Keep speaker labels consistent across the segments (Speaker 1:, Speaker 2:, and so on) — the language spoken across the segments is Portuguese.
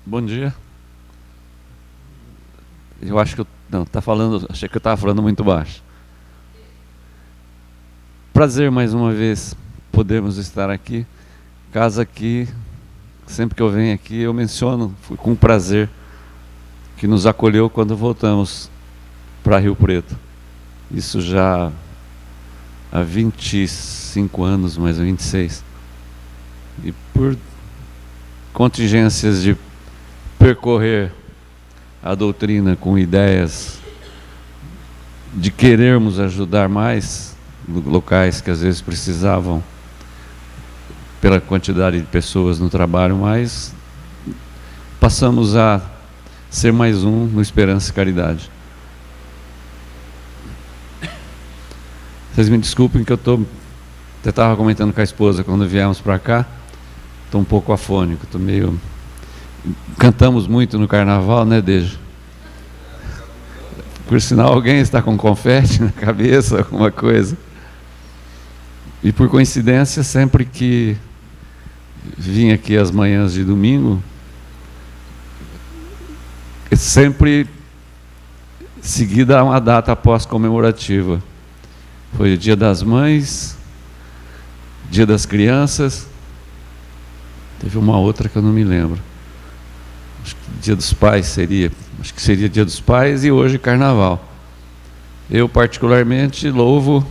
Speaker 1: Bom dia. Eu acho que achei que eu estava falando muito baixo. Prazer mais uma vez podermos estar aqui. Casa aqui, sempre que eu venho aqui eu menciono com prazer que nos acolheu quando voltamos para Rio Preto. Isso já há 25 anos, mais ou 26. E por contingências de percorrer a doutrina com ideias de querermos ajudar mais locais que às vezes precisavam pela quantidade de pessoas no trabalho, mas passamos a ser mais um no Esperança e Caridade. Vocês me desculpem que eu estava comentando com a esposa quando viemos para cá, estou um pouco afônico, estou meio... Cantamos muito no carnaval, né, Deja? Por sinal, alguém está com confete na cabeça, alguma coisa. E por coincidência, sempre que vim aqui às manhãs de domingo, sempre seguida a uma data pós-comemorativa. Foi o Dia das Mães, Dia das Crianças, teve uma outra que eu não me lembro. Acho que Dia dos Pais seria Dia dos Pais e hoje Carnaval. Eu particularmente louvo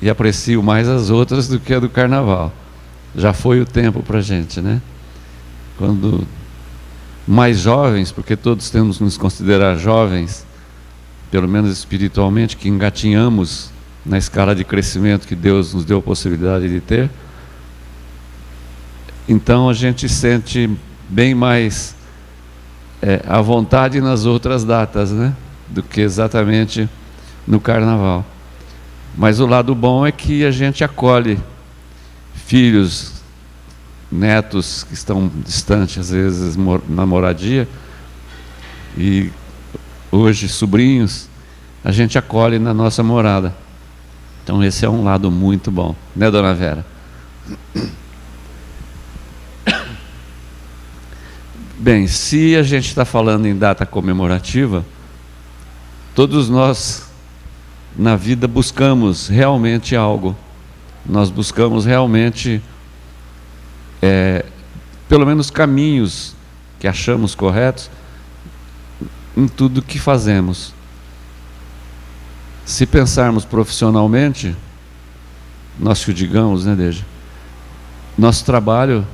Speaker 1: e aprecio mais as outras do que a do Carnaval. Já foi o tempo para a gente, né? Quando mais jovens, porque todos temos que nos considerar jovens, pelo menos espiritualmente, que engatinhamos na escala de crescimento que Deus nos deu a possibilidade de ter. Então a gente sente bem mais à vontade nas outras datas, né? Do que exatamente no Carnaval. Mas o lado bom é que a gente acolhe filhos, netos que estão distantes, às vezes na moradia, e hoje sobrinhos, a gente acolhe na nossa morada. Então esse é um lado muito bom, né, Dona Vera? Bem, se a gente está falando em data comemorativa, todos nós na vida buscamos realmente algo. Nós buscamos realmente, pelo menos caminhos que achamos corretos em tudo que fazemos. Se pensarmos profissionalmente, nós que o digamos, né, Deja? Nosso trabalho,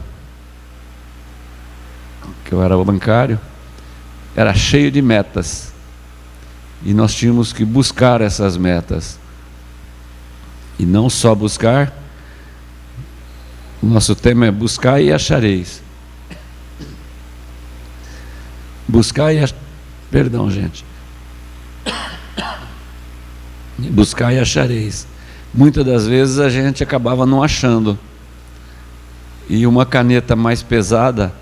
Speaker 1: que eu era bancário, era cheio de metas. E nós tínhamos que buscar essas metas. E não só buscar, o nosso tema é buscar e achareis. Buscar e perdão, gente. Buscar e achareis. Muitas das vezes a gente acabava não achando. E uma caneta mais pesada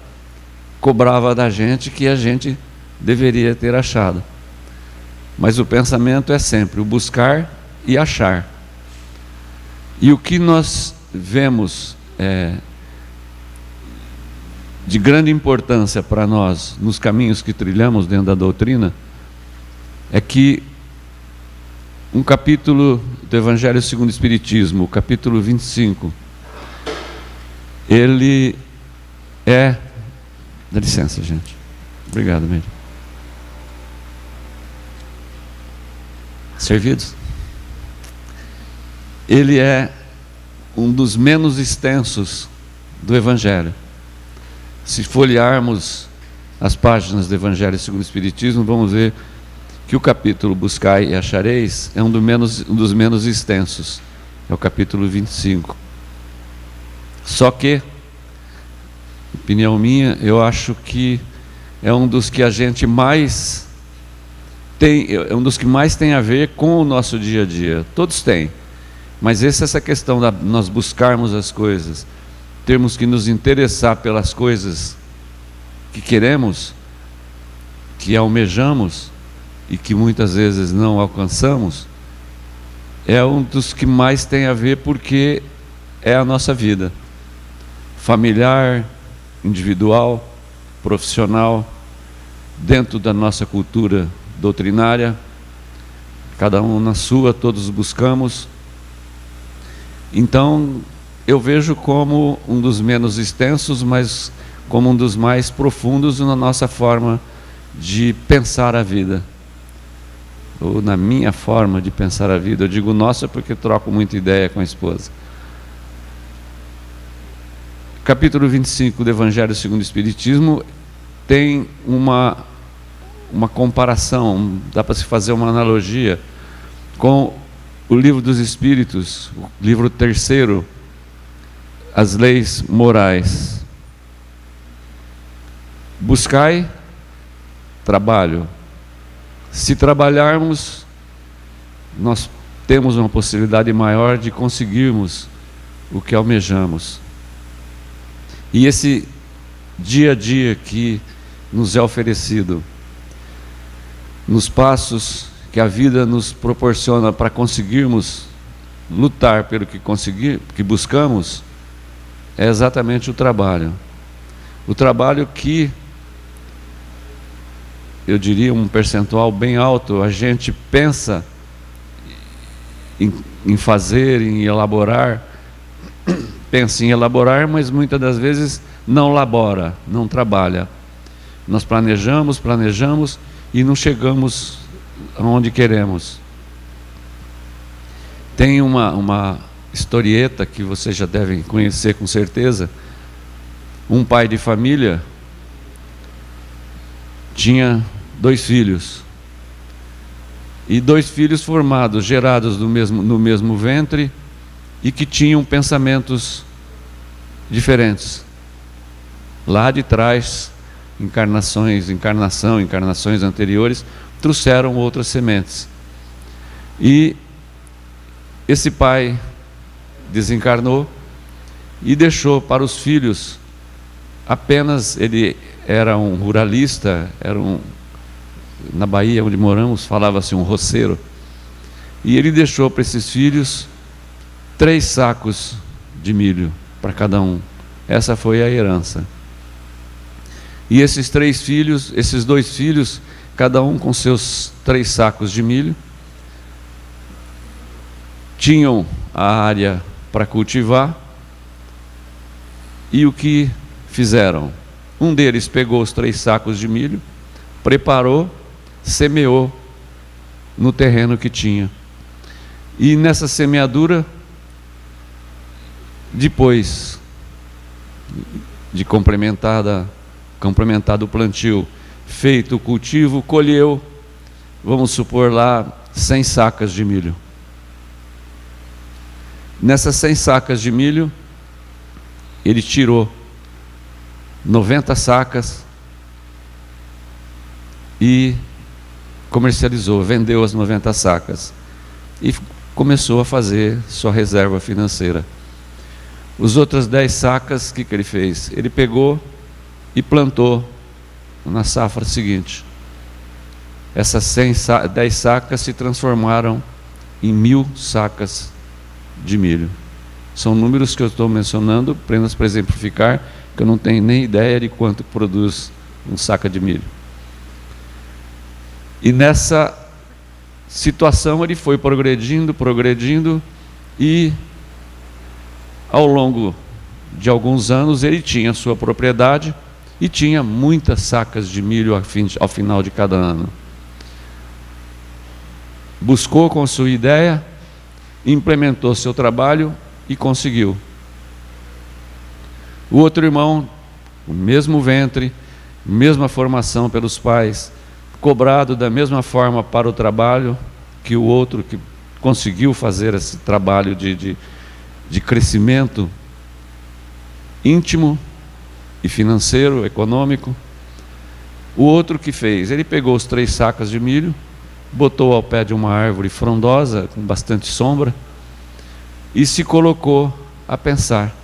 Speaker 1: cobrava da gente que a gente deveria ter achado. Mas o pensamento é sempre o buscar e achar. E o que nós vemos de grande importância para nós nos caminhos que trilhamos dentro da doutrina é que um capítulo do Evangelho segundo o Espiritismo, o capítulo 25, ele é... Dá licença, gente. Obrigado, mesmo. Servidos? Ele é um dos menos extensos do Evangelho. Se folhearmos as páginas do Evangelho segundo o Espiritismo, vamos ver que o capítulo Buscai e Achareis é um dos menos extensos. É o capítulo 25. Só que, opinião minha, eu acho que é um dos que a gente mais tem, é um dos que mais tem a ver com o nosso dia a dia. Todos têm, mas essa questão de nós buscarmos as coisas, termos que nos interessar pelas coisas que queremos, que almejamos e que muitas vezes não alcançamos, é um dos que mais tem a ver, porque é a nossa vida familiar, individual, profissional, dentro da nossa cultura doutrinária, cada um na sua, todos buscamos. Então, eu vejo como um dos menos extensos, mas como um dos mais profundos na nossa forma de pensar a vida, ou na minha forma de pensar a vida. Eu digo nossa porque troco muita ideia com a esposa. Capítulo 25 do Evangelho segundo o Espiritismo tem uma comparação, dá para se fazer uma analogia com o Livro dos Espíritos, o livro 3º, as leis morais. Buscai trabalho. Se trabalharmos, nós temos uma possibilidade maior de conseguirmos o que almejamos. E esse dia a dia que nos é oferecido, nos passos que a vida nos proporciona para conseguirmos lutar pelo que buscamos, é exatamente o trabalho. O trabalho que, eu diria, um percentual bem alto, a gente pensa em fazer, em elaborar, pensa em elaborar, mas muitas das vezes não labora, não trabalha. Nós planejamos e não chegamos aonde queremos. Tem uma historieta que vocês já devem conhecer com certeza. Um pai de família tinha 2 filhos, e 2 filhos formados, gerados no mesmo ventre, e que tinham pensamentos diferentes. Lá de trás, encarnações anteriores, trouxeram outras sementes. E esse pai desencarnou e deixou para os filhos apenas, ele era um ruralista, na Bahia onde moramos, falava-se um roceiro, e ele deixou para esses filhos 3 sacos de milho para cada um. Essa foi a herança. E esses 2 filhos, cada um com seus 3 sacos de milho, tinham a área para cultivar. E o que fizeram? Um deles pegou os 3 sacos de milho, preparou, semeou no terreno que tinha. E nessa semeadura, depois de complementado o plantio, feito o cultivo, colheu, vamos supor lá, 100 sacas de milho. Nessas 100 sacas de milho, ele tirou 90 sacas e comercializou, vendeu as 90 sacas e começou a fazer sua reserva financeira. Os outras 10 sacas, o que ele fez? Ele pegou e plantou na safra seguinte. Essas 10 sacas se transformaram em 1000 sacas de milho. São números que eu estou mencionando apenas para exemplificar, que eu não tenho nem ideia de quanto produz um saco de milho. E nessa situação ele foi progredindo, e ao longo de alguns anos ele tinha sua propriedade e tinha muitas sacas de milho ao final de cada ano. Buscou com sua ideia, implementou seu trabalho e conseguiu. O outro irmão, o mesmo ventre, mesma formação pelos pais, cobrado da mesma forma para o trabalho que o outro, que conseguiu fazer esse trabalho de crescimento íntimo e financeiro, econômico. O outro que fez? Ele pegou os 3 sacas de milho, botou ao pé de uma árvore frondosa, com bastante sombra, e se colocou a pensar: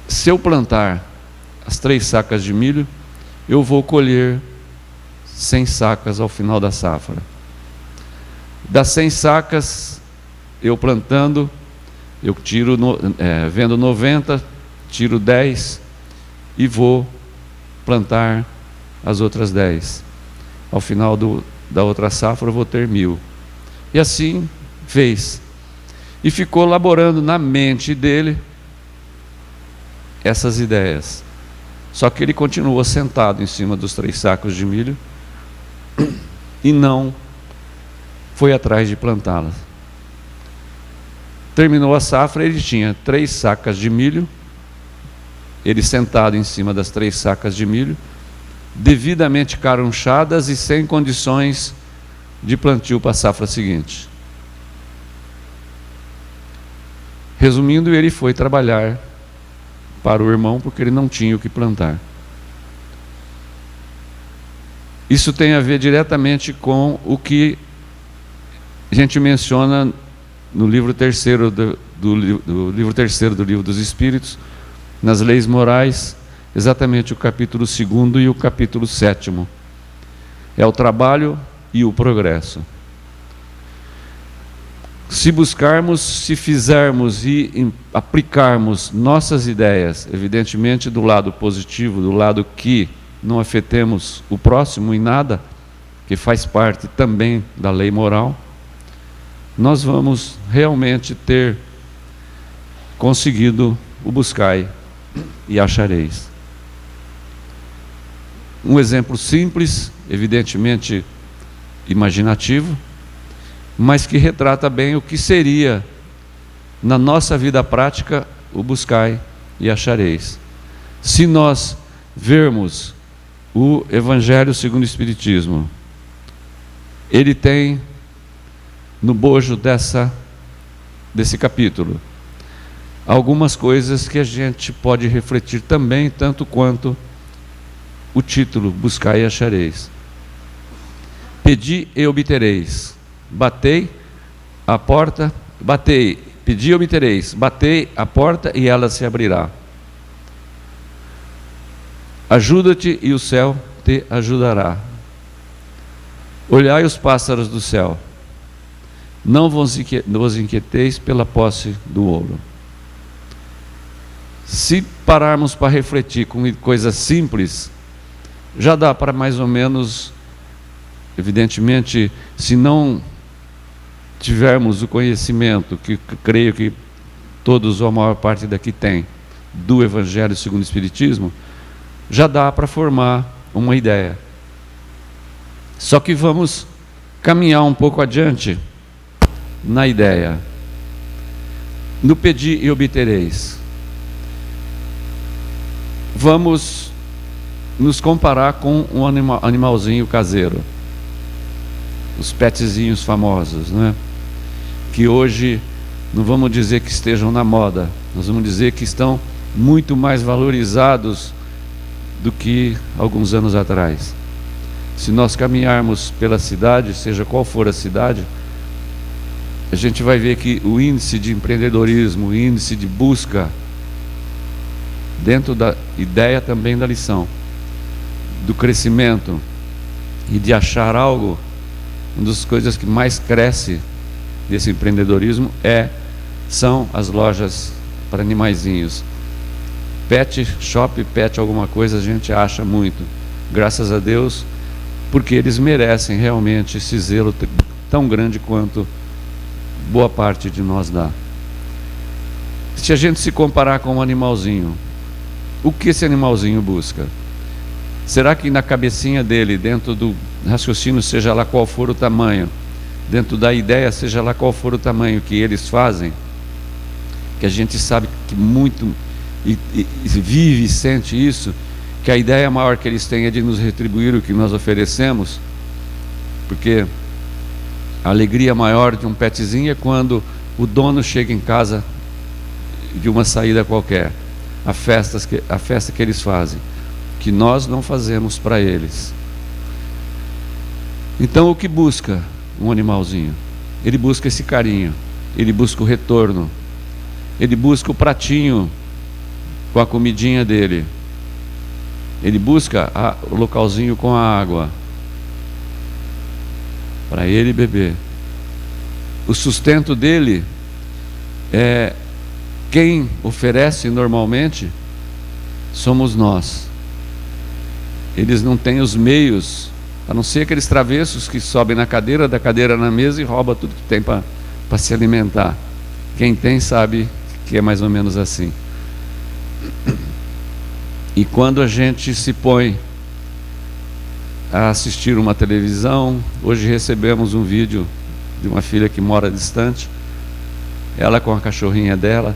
Speaker 1: se eu plantar as 3 sacas de milho, eu vou colher 100 sacas ao final da safra. Das 100 sacas, eu plantando, eu vendo 90, tiro 10 e vou plantar as outras 10. Ao final da outra safra eu vou ter 1000. E assim fez. E ficou elaborando na mente dele essas ideias. Só que ele continuou sentado em cima dos 3 sacos de milho e não foi atrás de plantá-las. Terminou a safra, ele tinha 3 sacas de milho, ele sentado em cima das 3 sacas de milho, devidamente carunchadas e sem condições de plantio para a safra seguinte. Resumindo, ele foi trabalhar para o irmão porque ele não tinha o que plantar. Isso tem a ver diretamente com o que a gente menciona no livro 3º do livro 3º do Livro dos Espíritos, nas leis morais, exatamente o capítulo 2º e o capítulo 7º. É o trabalho e o progresso. Se buscarmos, se fizermos e aplicarmos nossas ideias, evidentemente do lado positivo, do lado que não afetemos o próximo em nada, que faz parte também da lei moral, nós vamos realmente ter conseguido o buscai e achareis. Um exemplo simples, evidentemente imaginativo, mas que retrata bem o que seria, na nossa vida prática, o buscai e achareis. Se nós vermos o Evangelho segundo o Espiritismo, ele tem no bojo desse capítulo algumas coisas que a gente pode refletir também, tanto quanto o título, buscai e achareis. Pedi e obtereis. Batei a porta, pedi e obtereis. Batei a porta e ela se abrirá. Ajuda-te e o céu te ajudará. Olhai os pássaros do céu. Não vos inquieteis pela posse do ouro. Se pararmos para refletir com coisas simples, já dá para mais ou menos, evidentemente, se não tivermos o conhecimento, que creio que todos ou a maior parte daqui tem, do Evangelho segundo o Espiritismo, já dá para formar uma ideia. Só que vamos caminhar um pouco adiante na ideia. No pedi e obtereis. Vamos nos comparar com um animalzinho caseiro. Os petzinhos famosos, né? Que hoje não vamos dizer que estejam na moda, nós vamos dizer que estão muito mais valorizados do que alguns anos atrás. Se nós caminharmos pela cidade, seja qual for a cidade, a gente vai ver que o índice de empreendedorismo, o índice de busca, dentro da ideia também da lição, do crescimento e de achar algo, uma das coisas que mais cresce desse empreendedorismo são as lojas para animaizinhos. Pet shop, pet alguma coisa, a gente acha muito, graças a Deus, porque eles merecem realmente esse zelo tão grande quanto boa parte de nós dá. Se a gente se comparar com um animalzinho, o que esse animalzinho busca? Será que na cabecinha dele, dentro do raciocínio, seja lá qual for o tamanho, dentro da ideia, seja lá qual for o tamanho que eles fazem, que a gente sabe que muito e vive e sente isso, que a ideia maior que eles têm é de nos retribuir o que nós oferecemos, porque a alegria maior de um petzinho é quando o dono chega em casa de uma saída qualquer, a festa que eles fazem, que nós não fazemos para eles. Então o que busca um animalzinho? Ele busca esse carinho, ele busca o retorno, ele busca o pratinho com a comidinha dele, ele busca o localzinho com a água para ele beber. O sustento dele, quem oferece normalmente somos nós. Eles não têm os meios, a não ser aqueles travessos que sobem da cadeira na mesa e roubam tudo que tem para se alimentar. Quem tem sabe que é mais ou menos assim. E quando a gente se põe a assistir uma televisão, hoje recebemos um vídeo de uma filha que mora distante, ela com a cachorrinha dela,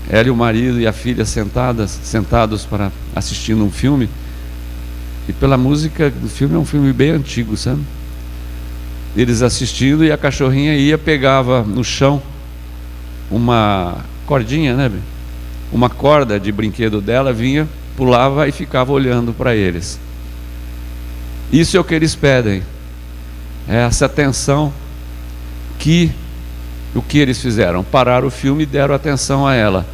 Speaker 1: ela e o marido e a filha sentados para assistindo um filme, e pela música do filme, é um filme bem antigo, sabe? Eles assistindo, e a cachorrinha pegava no chão uma cordinha, né? Uma corda de brinquedo dela, vinha, pulava e ficava olhando para eles. Isso é o que eles pedem, é essa atenção que o que eles fizeram? Pararam o filme e deram atenção a ela.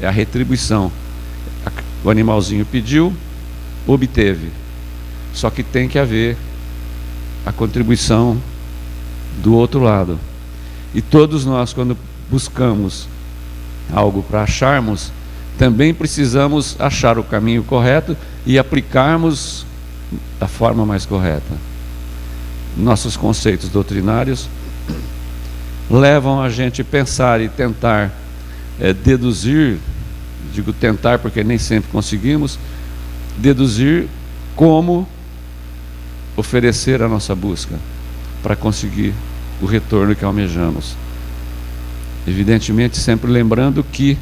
Speaker 1: É a retribuição. O animalzinho pediu, obteve. Só que tem que haver a contribuição do outro lado. E todos nós, quando buscamos algo para acharmos, também precisamos achar o caminho correto e aplicarmos da forma mais correta. Nossos conceitos doutrinários levam a gente a pensar e tentar deduzir, digo tentar porque nem sempre conseguimos, deduzir como oferecer a nossa busca para conseguir o retorno que almejamos. Evidentemente, sempre lembrando que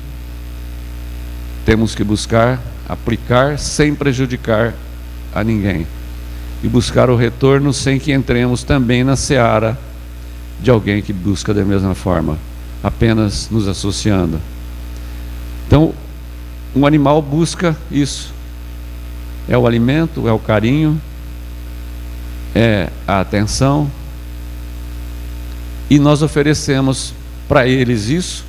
Speaker 1: temos que buscar, aplicar sem prejudicar a ninguém, e buscar o retorno sem que entremos também na seara de alguém que busca da mesma forma, apenas nos associando. Então, um animal busca isso, é o alimento, é o carinho, é a atenção, e nós oferecemos para eles isso.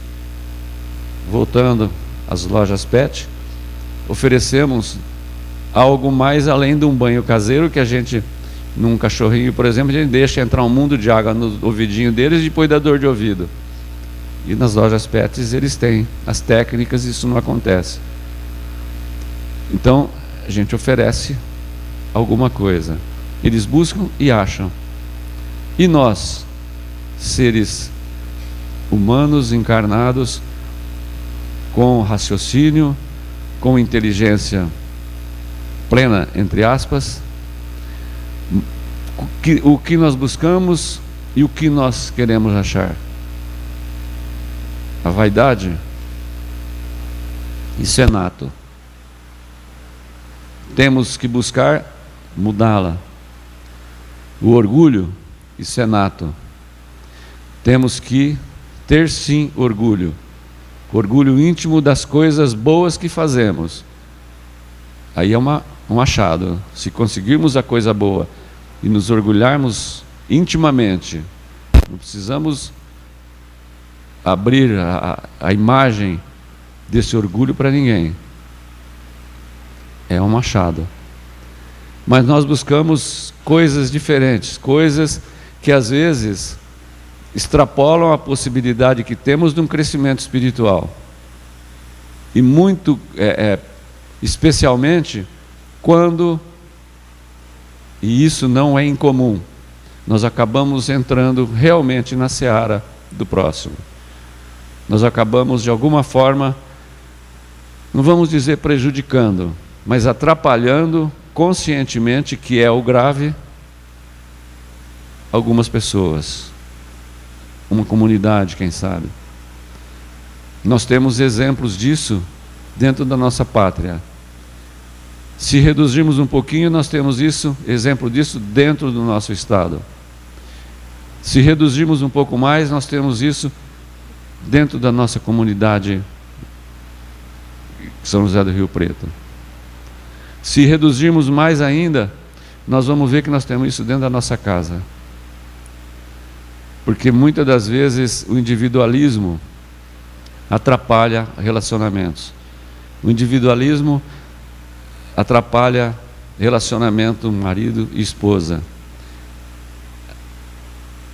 Speaker 1: Voltando às lojas pet, oferecemos algo mais além de um banho caseiro, que a gente, num cachorrinho, por exemplo, a gente deixa entrar um mundo de água no ouvidinho deles e depois dá dor de ouvido. E nas lojas pets eles têm as técnicas e isso não acontece. Então a gente oferece alguma coisa, eles buscam e acham. E nós, seres humanos encarnados, com raciocínio, com inteligência plena, entre aspas, o que nós buscamos e o que nós queremos achar? A vaidade, isso é nato. Temos que buscar mudá-la. O orgulho, isso é nato. Temos que ter sim orgulho. Orgulho íntimo das coisas boas que fazemos. Aí é um achado. Se conseguirmos a coisa boa e nos orgulharmos intimamente, não precisamos abrir a imagem desse orgulho para ninguém. É um achado. Mas nós buscamos coisas diferentes, coisas que às vezes extrapolam a possibilidade que temos de um crescimento espiritual. E muito, especialmente, quando, e isso não é incomum, nós acabamos entrando realmente na seara do próximo. Nós acabamos, de alguma forma, não vamos dizer prejudicando, mas atrapalhando conscientemente, que é o grave, algumas pessoas, uma comunidade, quem sabe. Nós temos exemplos disso dentro da nossa pátria. Se reduzirmos um pouquinho, nós temos exemplo disso dentro do nosso estado. Se reduzirmos um pouco mais, nós temos isso dentro da nossa comunidade São José do Rio Preto. Se reduzirmos mais ainda, nós vamos ver que nós temos isso dentro da nossa casa. Porque muitas das vezes o individualismo atrapalha relacionamentos. O individualismo atrapalha relacionamento marido e esposa.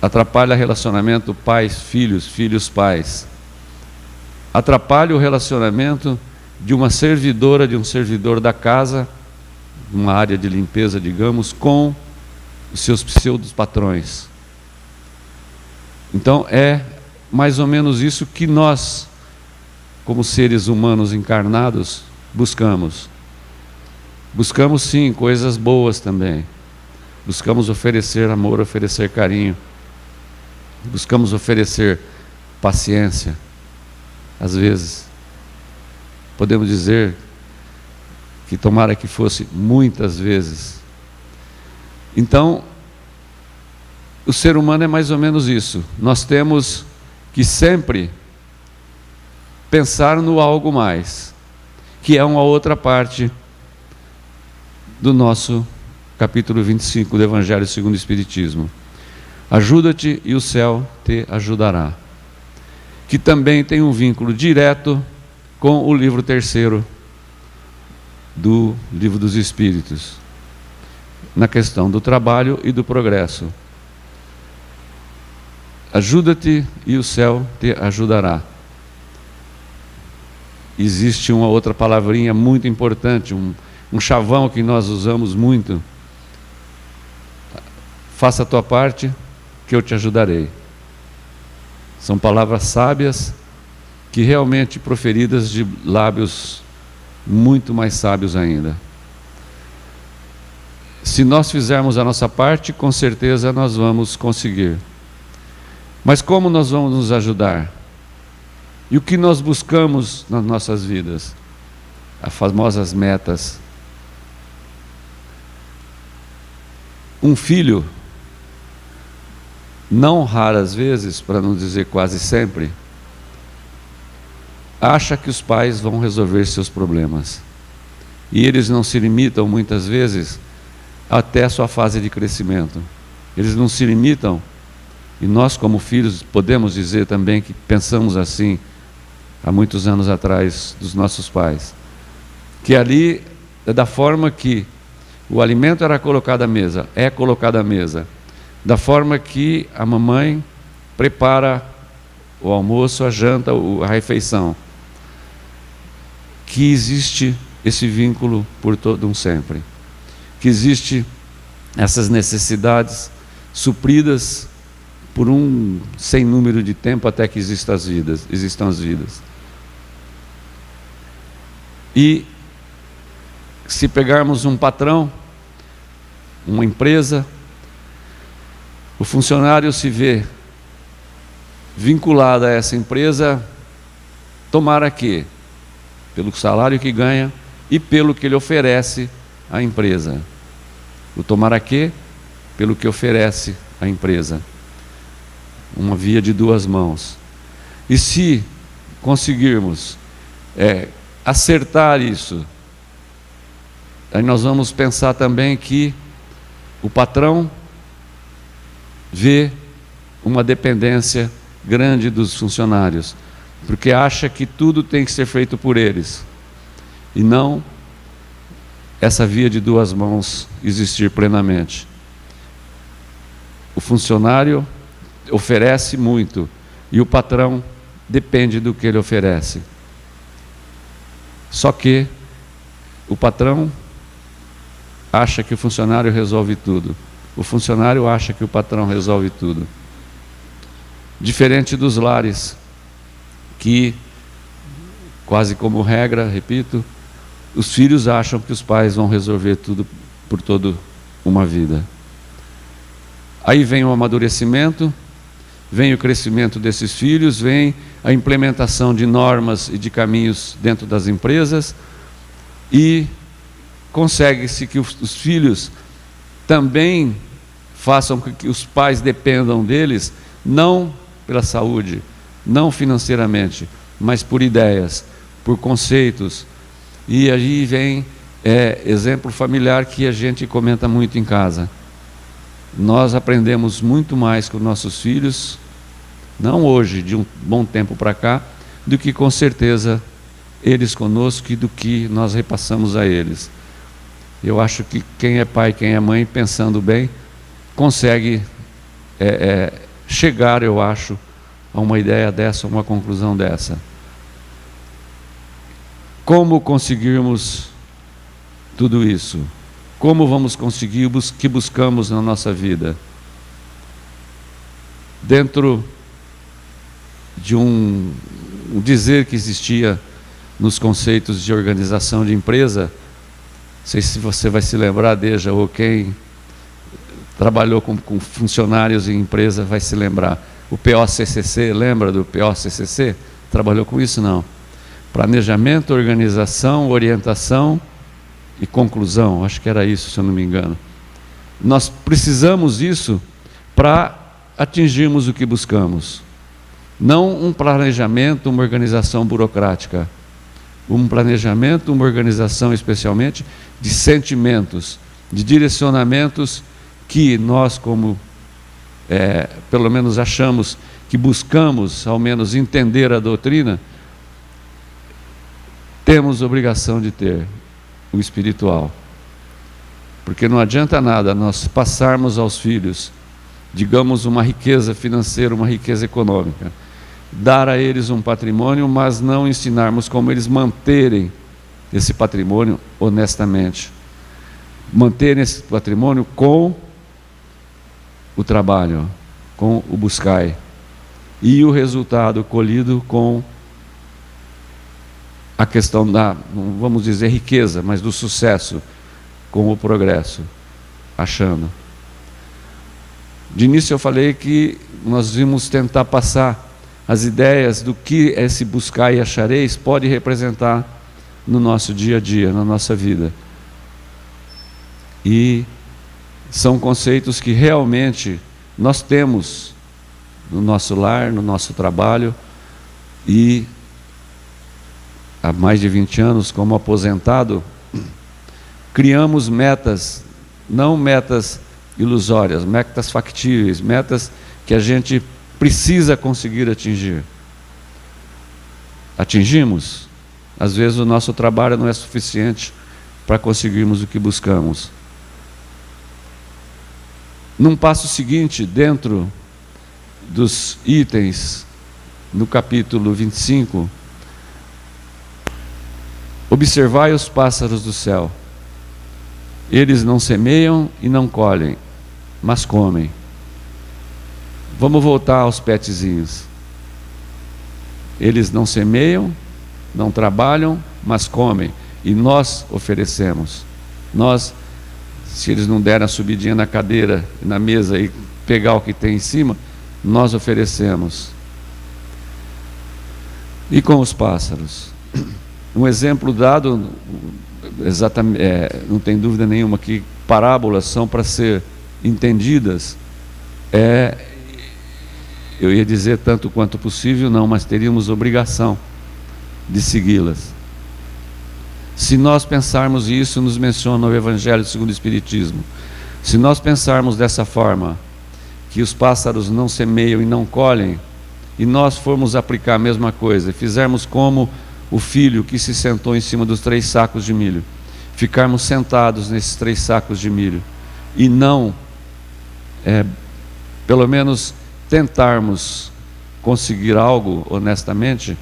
Speaker 1: Atrapalha relacionamento pais, filhos, filhos, pais. Atrapalha o relacionamento de uma servidora, de um servidor da casa, uma área de limpeza, digamos, com os seus pseudos patrões. Então é mais ou menos isso que nós, como seres humanos encarnados, buscamos. Buscamos sim coisas boas também. Buscamos oferecer amor, oferecer carinho. Buscamos oferecer paciência. Às vezes, podemos dizer que tomara que fosse muitas vezes. Então, o ser humano é mais ou menos isso. Nós temos que sempre pensar no algo mais, que é uma outra parte do nosso capítulo 25 do Evangelho segundo o Espiritismo. Ajuda-te e o céu te ajudará. Que também tem um vínculo direto com o livro 3º do Livro dos Espíritos, na questão do trabalho e do progresso. Ajuda-te e o céu te ajudará. Existe uma outra palavrinha muito importante, um chavão que nós usamos muito. Faça a tua parte, que eu te ajudarei. São palavras sábias que realmente proferidas de lábios muito mais sábios ainda. Se nós fizermos a nossa parte, com certeza nós vamos conseguir. Mas como nós vamos nos ajudar? E o que nós buscamos nas nossas vidas? As famosas metas. Um filho, não raras vezes, para não dizer quase sempre, acha que os pais vão resolver seus problemas. E eles não se limitam, muitas vezes, até a sua fase de crescimento. Eles não se limitam, e nós como filhos podemos dizer também que pensamos assim, há muitos anos atrás, dos nossos pais. Que ali é da forma que o alimento era colocado à mesa, é colocado à mesa, da forma que a mamãe prepara o almoço, a janta, a refeição. Que existe esse vínculo por todo um sempre. Que existe essas necessidades supridas por um sem número de tempo até que existam as vidas. E se pegarmos um patrão, uma empresa, o funcionário se vê vinculado a essa empresa, tomara que, pelo salário que ganha e pelo que ele oferece à empresa. O tomara que, pelo que oferece à empresa. Uma via de duas mãos. E se conseguirmos acertar isso, aí nós vamos pensar também que o patrão vê uma dependência grande dos funcionários, porque acha que tudo tem que ser feito por eles, e não essa via de duas mãos existir plenamente. O funcionário oferece muito, e o patrão depende do que ele oferece. Só que o patrão acha que o funcionário resolve tudo. O funcionário acha que o patrão resolve tudo. Diferente dos lares, que, quase como regra, repito, os filhos acham que os pais vão resolver tudo por toda uma vida. Aí vem o amadurecimento, vem o crescimento desses filhos, vem a implementação de normas e de caminhos dentro das empresas, e consegue-se que os filhos também façam com que os pais dependam deles, não pela saúde, não financeiramente, mas por ideias, por conceitos. E aí vem exemplo familiar que a gente comenta muito em casa. Nós aprendemos muito mais com nossos filhos, não hoje, de um bom tempo para cá, do que com certeza eles conosco e do que nós repassamos a eles. Eu acho que quem é pai, quem é mãe, pensando bem, consegue chegar, eu acho, a uma ideia dessa, a uma conclusão dessa. Como conseguirmos tudo isso? Como vamos conseguir o que buscamos na nossa vida? Dentro de um dizer que existia nos conceitos de organização de empresa, não sei se você vai se lembrar, Deja, ou quem trabalhou com funcionários em empresa vai se lembrar. O POCCC, lembra do POCCC? Trabalhou com isso? Não. Planejamento, organização, orientação e conclusão. Acho que era isso, se eu não me engano. Nós precisamos disso para atingirmos o que buscamos. Não um planejamento, uma organização burocrática. Um planejamento, uma organização especialmente de sentimentos, de direcionamentos que nós, como pelo menos achamos que buscamos, ao menos, entender a doutrina, temos obrigação de ter o espiritual. Porque não adianta nada nós passarmos aos filhos, digamos, uma riqueza financeira, uma riqueza econômica, dar a eles um patrimônio, mas não ensinarmos como eles manterem esse patrimônio honestamente. Manterem esse patrimônio com o trabalho, com o buscai. E o resultado colhido com a questão da, não vamos dizer riqueza, mas do sucesso, com o progresso, achando. De início eu falei que nós vimos tentar passar as ideias do que esse buscar e achareis pode representar no nosso dia a dia, na nossa vida. E são conceitos que realmente nós temos no nosso lar, no nosso trabalho, e há mais de 20 anos, como aposentado, criamos metas, não metas ilusórias, metas factíveis, metas que a gente precisa conseguir atingir. Atingimos? Às vezes o nosso trabalho não é suficiente para conseguirmos o que buscamos. Num passo seguinte, dentro dos itens, no capítulo 25, observai os pássaros do céu. Eles não semeiam e não colhem, mas comem. Vamos voltar aos petzinhos. Eles não semeiam, não trabalham, mas comem. E nós oferecemos. Nós, se eles não derem a subidinha na cadeira, na mesa e pegar o que tem em cima, nós oferecemos. E com os pássaros? Um exemplo dado, exatamente, não tem dúvida nenhuma que parábolas são para ser entendidas. Eu ia dizer tanto quanto possível, não, mas teríamos obrigação de segui-las. Se nós pensarmos, e isso nos menciona o Evangelho segundo o Espiritismo, se nós pensarmos dessa forma, que os pássaros não semeiam e não colhem, e nós formos aplicar a mesma coisa, e fizermos como o filho que se sentou em cima dos 3 sacos de milho, ficarmos sentados nesses 3 sacos de milho, e não, pelo menos, tentarmos conseguir algo honestamente,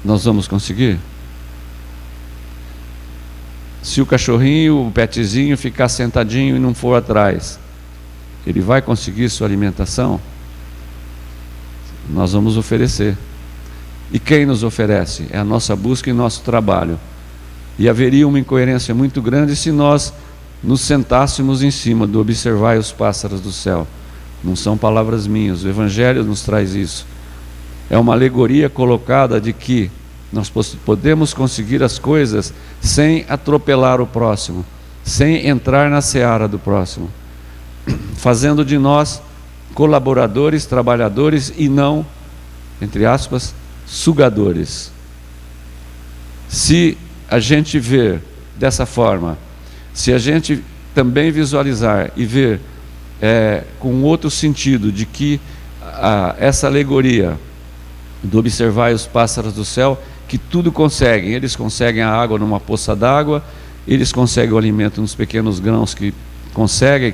Speaker 1: nós vamos conseguir? Se o cachorrinho, o petzinho ficar sentadinho e não for atrás, ele vai conseguir sua alimentação? Nós vamos oferecer. E quem nos oferece? É a nossa busca e nosso trabalho. E haveria uma incoerência muito grande se nós nos sentássemos em cima do observar os pássaros do céu. Não são palavras minhas, o Evangelho nos traz isso. É uma alegoria colocada de que nós podemos conseguir as coisas sem atropelar o próximo, sem entrar na seara do próximo, fazendo de nós colaboradores, trabalhadores e não, entre aspas, sugadores. Se a gente ver dessa forma, se a gente também visualizar e ver com outro sentido de que essa alegoria do observar os pássaros do céu, que tudo conseguem, eles conseguem a água numa poça d'água, eles conseguem o alimento nos pequenos grãos que conseguem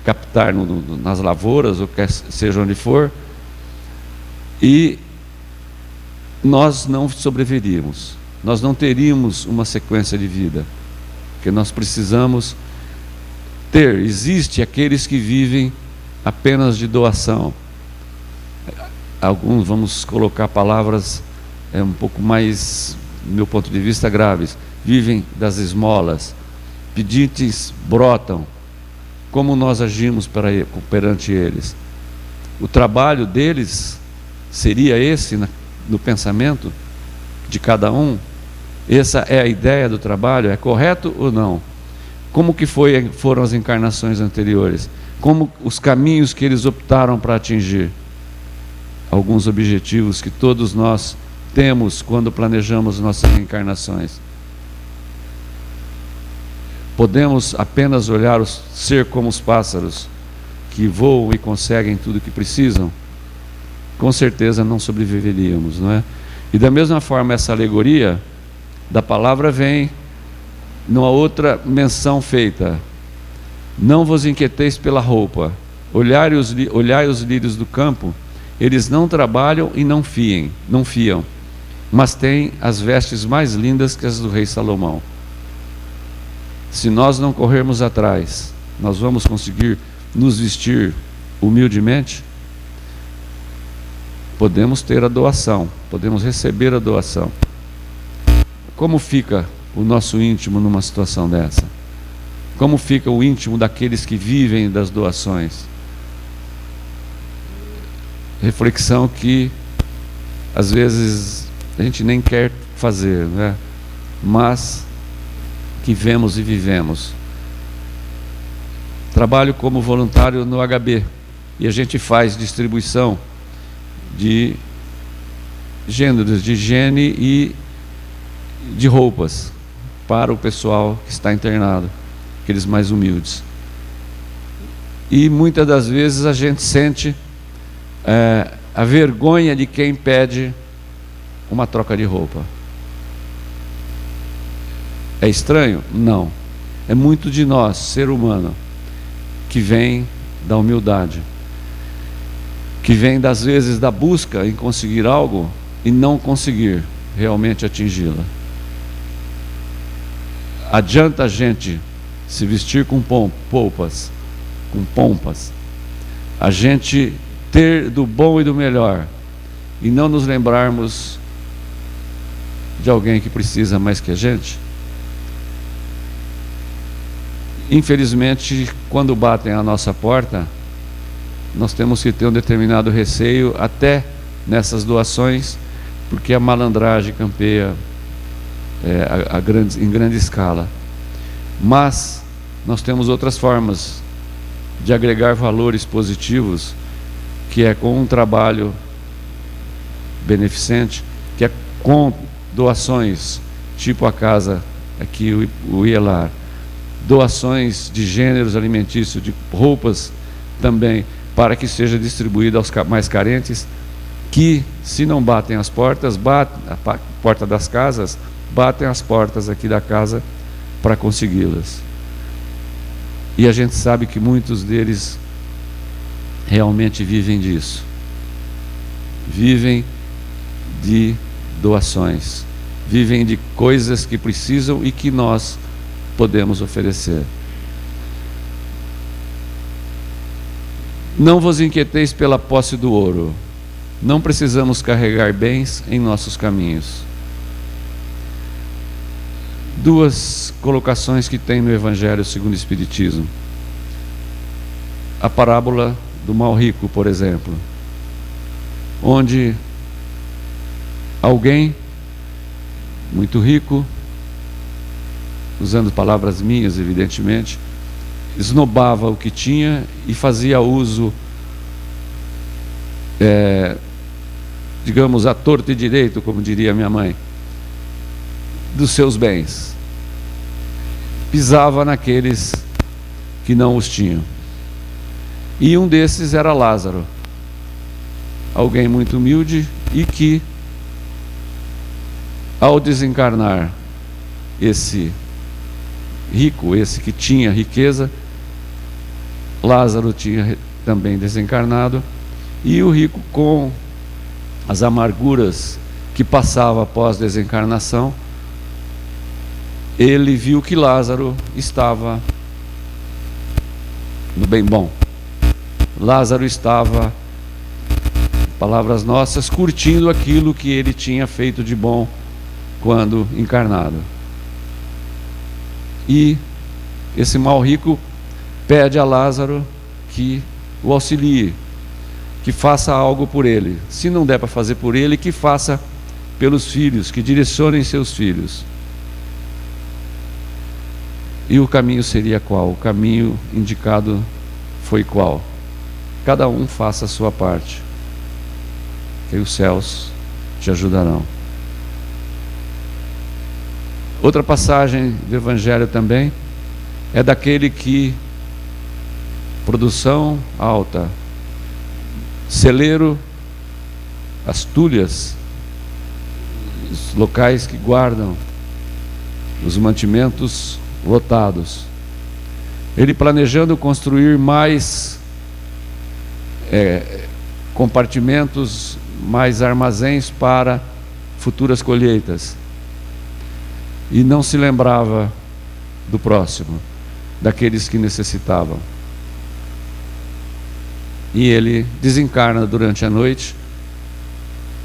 Speaker 1: captar nas lavouras, ou quer seja onde for, e nós não sobreviveríamos, nós não teríamos uma sequência de vida, porque nós precisamos ter. Existe aqueles que vivem apenas de doação. Alguns, vamos colocar palavras um pouco mais, do meu ponto de vista, graves, vivem das esmolas, pedintes brotam. Como nós agimos perante eles? O trabalho deles seria esse no pensamento de cada um? Essa é a ideia do trabalho? É correto ou não? Como que foram as encarnações anteriores? Como os caminhos que eles optaram para atingir? Alguns objetivos que todos nós temos quando planejamos nossas encarnações. Podemos apenas olhar ser como os pássaros que voam e conseguem tudo o que precisam? Com certeza não sobreviveríamos, não é? E da mesma forma, essa alegoria da palavra vem numa outra menção feita: não vos inquieteis pela roupa, olhai os lírios do campo, eles não trabalham e não fiam, mas têm as vestes mais lindas que as do rei Salomão. Se nós não corrermos atrás, nós vamos conseguir nos vestir humildemente? Podemos ter a doação, podemos receber a doação. Como fica o nosso íntimo numa situação dessa? Como fica o íntimo daqueles que vivem das doações? Reflexão que às vezes a gente nem quer fazer, né? Mas que vemos e vivemos. Trabalho como voluntário no HB e a gente faz distribuição de gêneros de higiene e de roupas para o pessoal que está internado, aqueles mais humildes. E muitas das vezes a gente sente a vergonha de quem pede uma troca de roupa. É estranho? Não. É muito de nós, ser humano, que vem da humildade, que vem das vezes da busca em conseguir algo e não conseguir realmente atingi-la. Adianta a gente se vestir com pompas, a gente ter do bom e do melhor e não nos lembrarmos de alguém que precisa mais que a gente? Infelizmente, quando batem à nossa porta, nós temos que ter um determinado receio até nessas doações, porque a malandragem campeia em grande escala. Mas nós temos outras formas de agregar valores positivos, que é com um trabalho beneficente, que é com doações, tipo a casa aqui, o IELAR, doações de gêneros alimentícios, de roupas também, para que seja distribuído aos mais carentes, que se não batem as portas, batem a porta das casas, batem as portas aqui da casa para consegui-las. E a gente sabe que muitos deles realmente vivem disso, vivem de doações, vivem de coisas que precisam e que nós podemos oferecer. Não vos inquieteis pela posse do ouro. Não precisamos carregar bens em nossos caminhos. Duas colocações que tem no Evangelho segundo o Espiritismo. A parábola do mal rico, por exemplo, onde alguém muito rico, usando palavras minhas, evidentemente, esnobava o que tinha e fazia uso, digamos, à torto e direito, como diria minha mãe, dos seus bens. Pisava naqueles que não os tinham. E um desses era Lázaro, alguém muito humilde e que, ao desencarnar, esse rico, esse que tinha riqueza, Lázaro tinha também desencarnado, e o rico, com as amarguras que passava após a desencarnação, ele viu que Lázaro estava no bem bom. Lázaro estava, palavras nossas, curtindo aquilo que ele tinha feito de bom quando encarnado. E esse mal rico pede a Lázaro que o auxilie, que faça algo por ele. Se não der para fazer por ele, que faça pelos filhos, que direcionem seus filhos. E o caminho seria qual? O caminho indicado foi qual? Cada um faça a sua parte, que os céus te ajudarão. Outra passagem do Evangelho também é daquele que, produção alta, celeiro, as tulhas, os locais que guardam os mantimentos lotados. Ele planejando construir mais compartimentos, mais armazéns para futuras colheitas. E não se lembrava do próximo, daqueles que necessitavam. E ele desencarna durante a noite.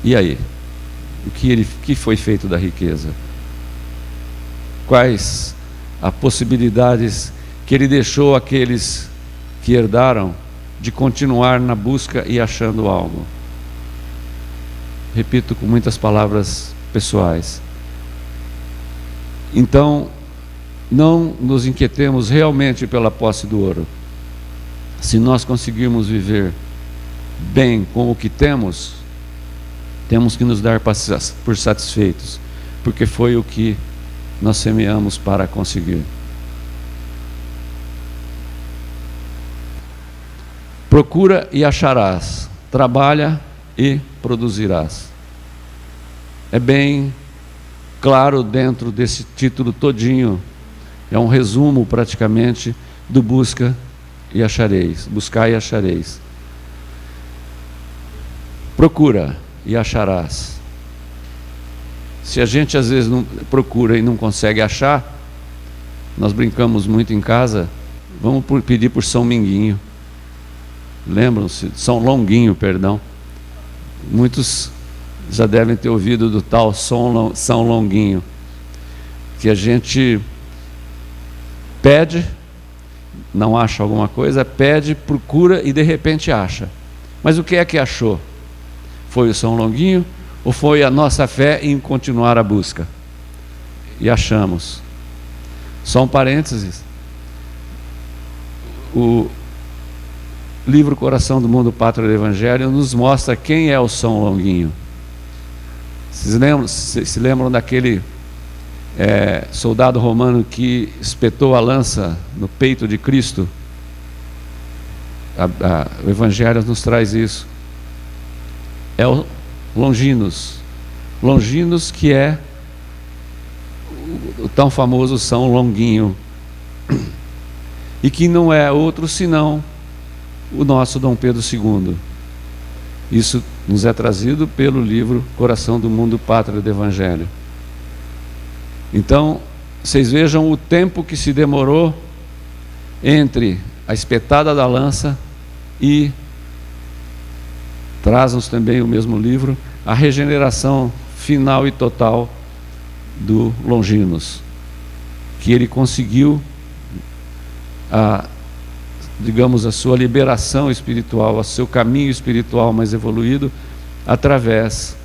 Speaker 1: E aí? O que foi feito da riqueza? Quais as possibilidades que ele deixou àqueles que herdaram de continuar na busca e achando algo? Repito com muitas palavras pessoais. Então, não nos inquietemos realmente pela posse do ouro. Se nós conseguirmos viver bem com o que temos, temos que nos dar por satisfeitos, porque foi o que nós semeamos para conseguir. Procura e acharás, trabalha e produzirás. É bem claro dentro desse título todinho, é um resumo praticamente do busca e achareis, buscai e achareis. Procura e acharás. Se a gente às vezes não procura e não consegue achar, nós brincamos muito em casa, vamos pedir por São Minguinho. Lembram-se? São Longuinho, perdão. Muitos já devem ter ouvido do tal São Longuinho, que a gente pede, não acha alguma coisa, pede, procura e de repente acha. Mas o que é que achou? Foi o São Longuinho ou foi a nossa fé em continuar a busca? E achamos. Só um parênteses. O livro Coração do Mundo, Pátria do Evangelho nos mostra quem é o São Longuinho. Vocês se lembram daquele soldado romano que espetou a lança no peito de Cristo? O Evangelho nos traz isso. É o Longinos. Longinos, que é o tão famoso São Longuinho, e que não é outro senão o nosso Dom Pedro II. Isso nos é trazido pelo livro Coração do Mundo, Pátria do Evangelho. Então, vocês vejam o tempo que se demorou entre a espetada da lança e, traz-nos também o mesmo livro, a regeneração final e total do Longinos, que ele conseguiu digamos, a sua liberação espiritual, o seu caminho espiritual mais evoluído, através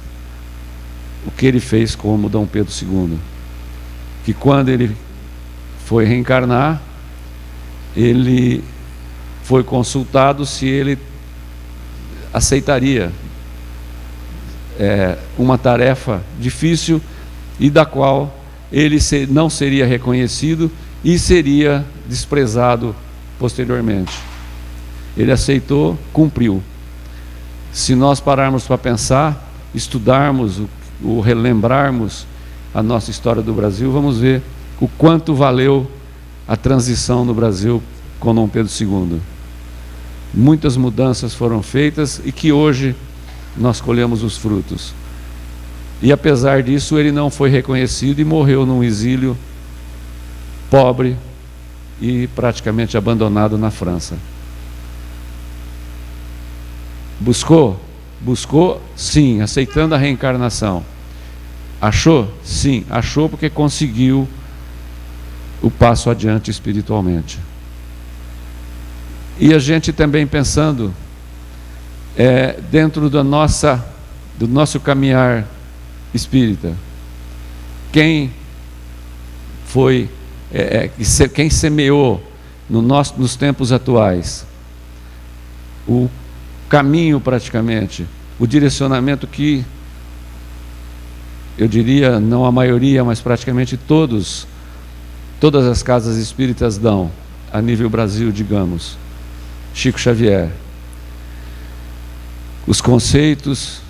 Speaker 1: do que ele fez como Dom Pedro II. Que quando ele foi reencarnar, ele foi consultado se ele aceitaria uma tarefa difícil e da qual ele não seria reconhecido e seria desprezado posteriormente. Ele aceitou, cumpriu. Se nós pararmos para pensar, estudarmos, ou relembrarmos a nossa história do Brasil, vamos ver o quanto valeu a transição no Brasil com Dom Pedro II. Muitas mudanças foram feitas e que hoje nós colhemos os frutos. E apesar disso, ele não foi reconhecido e morreu num exílio pobre e praticamente abandonado na França. Buscou? Buscou, sim, aceitando a reencarnação. Achou? Sim, achou, porque conseguiu o passo adiante espiritualmente. E a gente também pensando dentro do nosso caminhar espírita, quem foi, quem semeou nos tempos atuais o caminho, praticamente, o direcionamento que, eu diria, não a maioria, mas praticamente todas as casas espíritas dão, a nível Brasil, digamos. Chico Xavier. Os conceitos,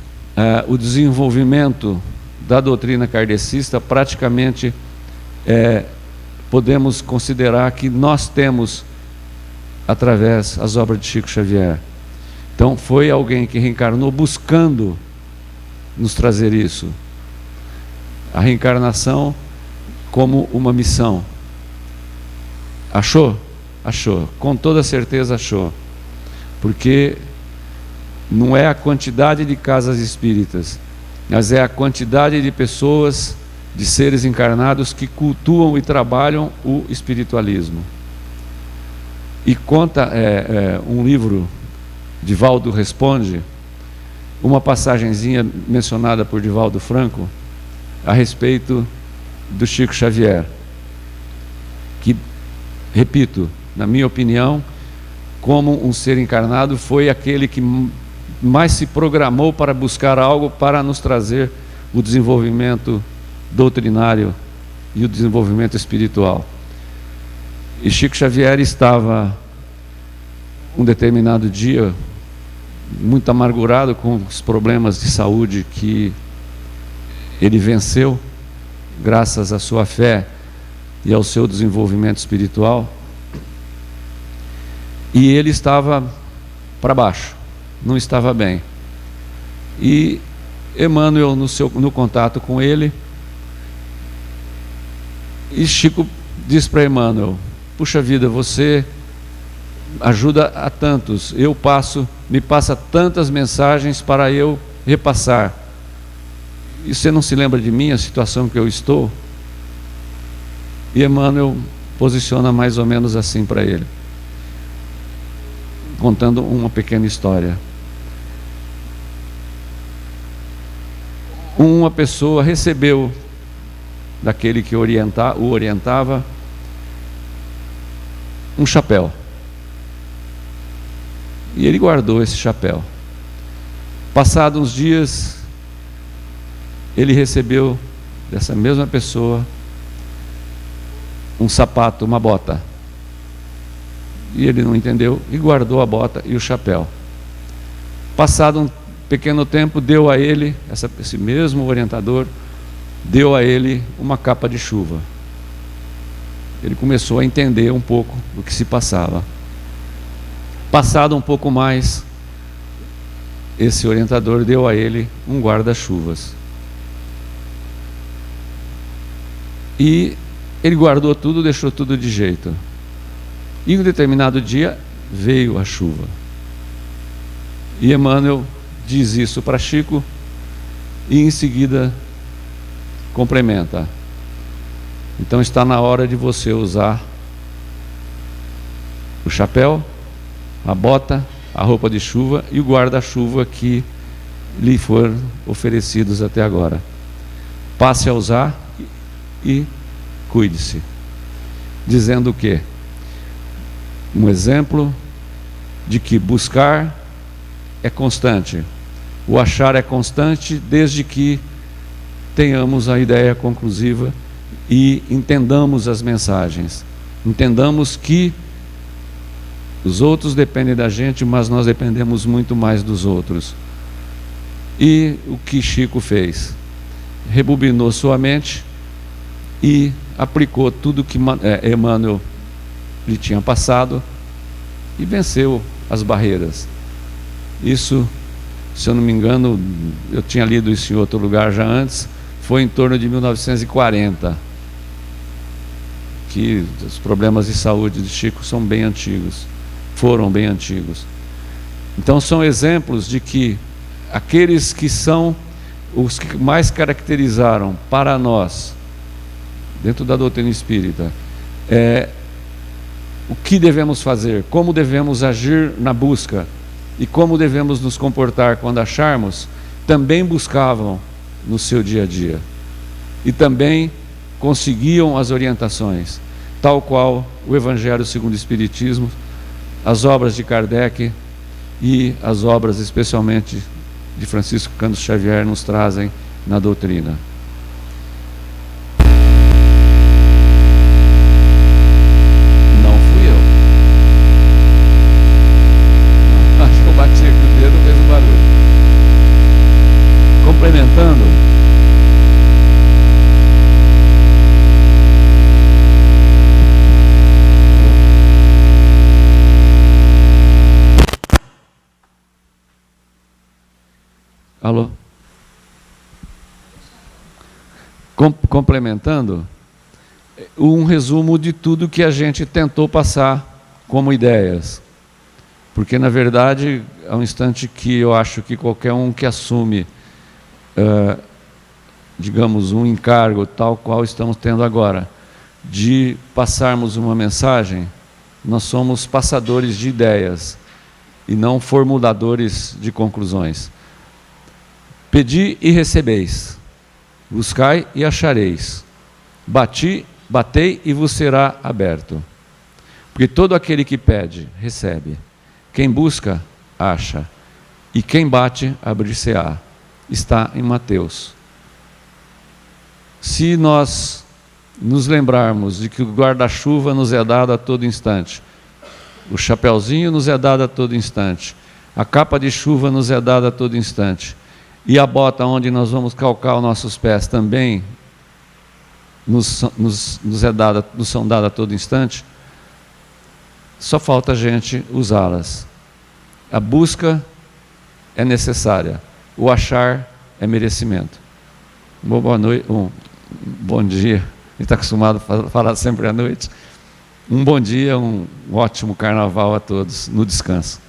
Speaker 1: o desenvolvimento da doutrina kardecista, praticamente podemos considerar que nós temos através das obras de Chico Xavier. Então foi alguém que reencarnou buscando nos trazer isso. A reencarnação como uma missão. Achou? Achou. Com toda certeza achou. Porque não é a quantidade de casas espíritas, mas é a quantidade de pessoas, de seres encarnados que cultuam e trabalham o espiritualismo. E conta um livro, Divaldo Responde, uma passagenzinha mencionada por Divaldo Franco a respeito do Chico Xavier, que, repito, na minha opinião, como um ser encarnado, foi aquele que mais se programou para buscar algo para nos trazer o desenvolvimento doutrinário e o desenvolvimento espiritual. E Chico Xavier estava um determinado dia muito amargurado com os problemas de saúde que ele venceu graças à sua fé e ao seu desenvolvimento espiritual, e ele estava para baixo, não estava bem. E Emmanuel, no contato com ele, e Chico diz para Emmanuel: puxa vida, você ajuda a tantos, me passa tantas mensagens para eu repassar, e você não se lembra de mim, a situação que eu estou? E Emmanuel posiciona mais ou menos assim para ele, contando uma pequena história. Uma pessoa recebeu daquele que o orientava um chapéu, e ele guardou esse chapéu. Passados uns dias, ele recebeu dessa mesma pessoa um sapato, uma bota, e ele não entendeu e guardou a bota e o chapéu. Passado um pequeno tempo, deu a ele, esse mesmo orientador deu a ele uma capa de chuva. Ele começou a entender um pouco o que se passava. Passado um pouco mais, esse orientador deu a ele um guarda-chuvas. E ele guardou tudo, deixou tudo de jeito. E em um determinado dia veio a chuva. E Emmanuel diz isso para Chico e em seguida complementa: então está na hora de você usar o chapéu, a bota, a roupa de chuva e o guarda-chuva que lhe foram oferecidos até agora. Passe a usar e cuide-se. Dizendo o quê? Um exemplo de que buscar é constante, o achar é constante, desde que tenhamos a ideia conclusiva e entendamos as mensagens, entendamos que os outros dependem da gente, mas nós dependemos muito mais dos outros. E o que Chico fez? Rebobinou sua mente e aplicou tudo que Emmanuel lhe tinha passado e venceu as barreiras. Isso se eu não me engano, eu tinha lido isso em outro lugar já antes, foi em torno de 1940, que os problemas de saúde de Chico são bem antigos, foram bem antigos. Então são exemplos de que aqueles que são os que mais caracterizaram para nós, dentro da doutrina espírita, o que devemos fazer, como devemos agir na busca e como devemos nos comportar quando acharmos, também buscavam no seu dia a dia e também conseguiam as orientações, tal qual o Evangelho segundo o Espiritismo, as obras de Kardec e as obras especialmente de Francisco Cândido Xavier nos trazem na doutrina. Não fui eu. Não, acho que eu bati aqui o dedo e fez um barulho. Complementando, alô? Complementando, um resumo de tudo que a gente tentou passar como ideias. Porque, na verdade, há um instante que eu acho que qualquer um que assume, digamos, um encargo tal qual estamos tendo agora, de passarmos uma mensagem, nós somos passadores de ideias e não formuladores de conclusões. Pedi e recebeis, buscai e achareis, batei e vos será aberto. Porque todo aquele que pede, recebe. Quem busca, acha. E quem bate, abrir-se-á. Está em Mateus. Se nós nos lembrarmos de que o guarda-chuva nos é dado a todo instante, o chapeuzinho nos é dado a todo instante, a capa de chuva nos é dada a todo instante, e a bota onde nós vamos calcar os nossos pés também nos são dadas a todo instante, só falta a gente usá-las. A busca é necessária, o achar é merecimento. Boa noite, bom dia, ele está acostumado a falar sempre à noite. Um bom dia, um ótimo carnaval a todos, no descanso.